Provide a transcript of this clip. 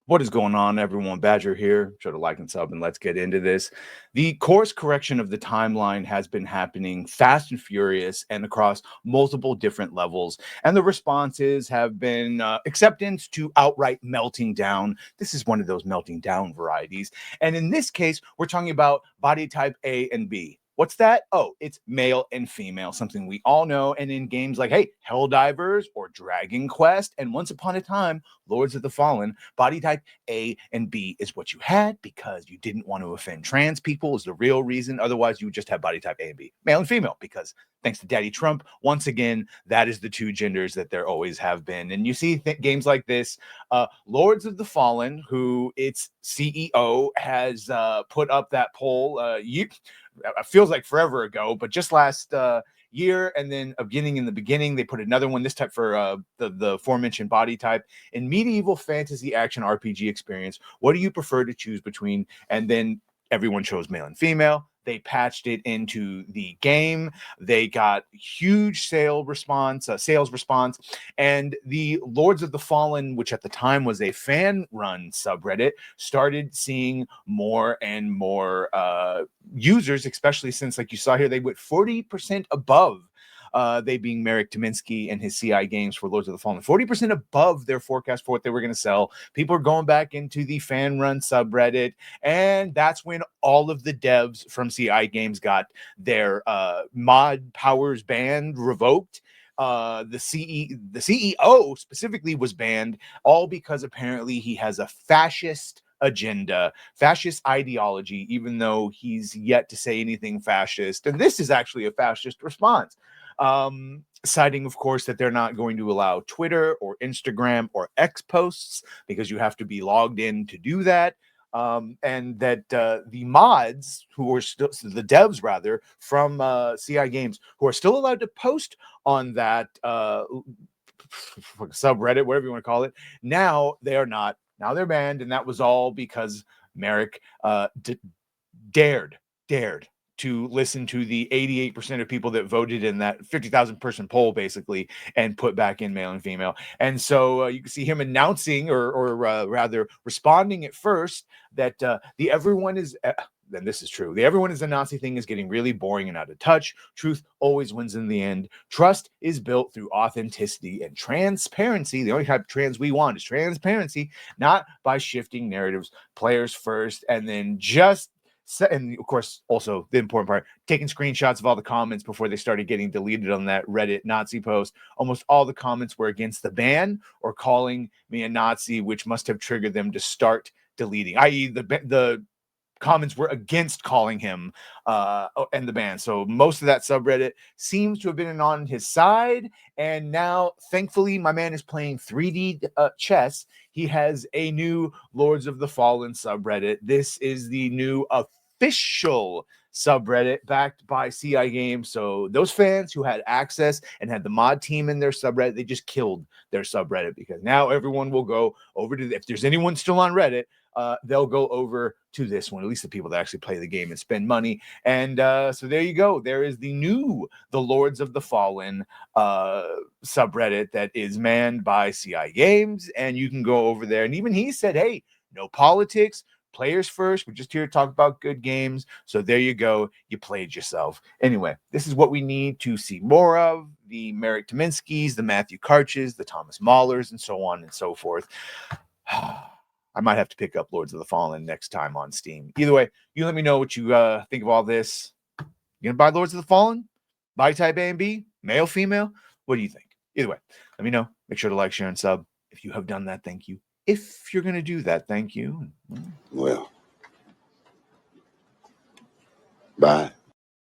What is going on, everyone? Badger here. Sure to like and sub, and let's get into this. The course correction of the timeline has been happening fast and furious and across multiple different levels. And the responses have been acceptance to outright melting down. This is one of those melting down varieties. And in this case, we're talking about body type A and B. What's that? Oh, it's male and female, something we all know. And in games like, hey, Helldivers or Dragon Quest, and once upon a time, Lords of the Fallen, body type A and B is what you had because you didn't want to offend trans people is the real reason. Otherwise, you would just have body type A and B, male and female, because thanks to Daddy Trump, once again, that is the two genders that there always have been. And you see games like this, Lords of the Fallen, who its CEO has put up that poll, feels like forever ago, but just last year, and then beginning in the beginning, they put another one, this type for the aforementioned body type. In medieval fantasy action RPG experience, what do you prefer to choose between? And then everyone chose male and female. They patched it into the game. They got huge sales response, and the Lords of the Fallen, which at the time was a fan-run subreddit, started seeing more and more users, especially since, like you saw here, they went 40% above. They being Merrick Tominsky and his CI games for Lords of the Fallen, 40% above their forecast for what they were going to sell. People are going back into the fan-run subreddit, and that's when all of the devs from CI games got their mod powers banned, revoked. The CEO specifically was banned, all because apparently he has a fascist agenda, fascist ideology, even though he's yet to say anything fascist. And this is actually a fascist response. Citing, of course, that they're not going to allow Twitter or Instagram or X posts because you have to be logged in to do that. And that the mods who are still, the devs rather, from CI Games, who are still allowed to post on that subreddit, whatever you want to call it, now they are not. Now they're banned, and that was all because Merrick dared to listen to the 88% of people that voted in that 50,000 person poll, basically, and put back in male and female. And so you can see him announcing, or rather responding at first, that the everyone is. Then this is true. The everyone is a Nazi thing is getting really boring and out of touch. Truth always wins in the end. Trust is built through authenticity and transparency. The only type of trans we want is transparency, not by shifting narratives, players first, and then just. And of course, also the important part, taking screenshots of all the comments before they started getting deleted on that Reddit Nazi post. Almost all the comments were against the ban or calling me a Nazi, which must have triggered them to start deleting, i.e. the comments were against calling him and the ban. So most of that subreddit seems to have been on his side. And now, thankfully, my man is playing 3D chess. He has a new Lords of the Fallen subreddit. This is the new official subreddit backed by CI Games. So those fans who had access and had the mod team in their subreddit, they just killed their subreddit, because now everyone will go over to, if there's anyone still on Reddit, they'll go over to this one, at least the people that actually play the game and spend money. And so there you go. There is the Lords of the Fallen subreddit that is manned by CI Games, and you can go over there. And even he said, hey, no politics, players first. We're just here to talk about good games. So there you go. You played yourself. Anyway, this is what we need to see more of. The Merrick Tominskys, the Matthew Karches, the Thomas Mahlers, and so on and so forth. I might have to pick up Lords of the Fallen next time on Steam. Either way, you let me know what you think of all this. You gonna buy Lords of the Fallen? Body type A and B? Male, female? What do you think? Either way, let me know. Make sure to like, share, and sub. If you have done that, thank you. If you're gonna do that, thank you. Well, bye.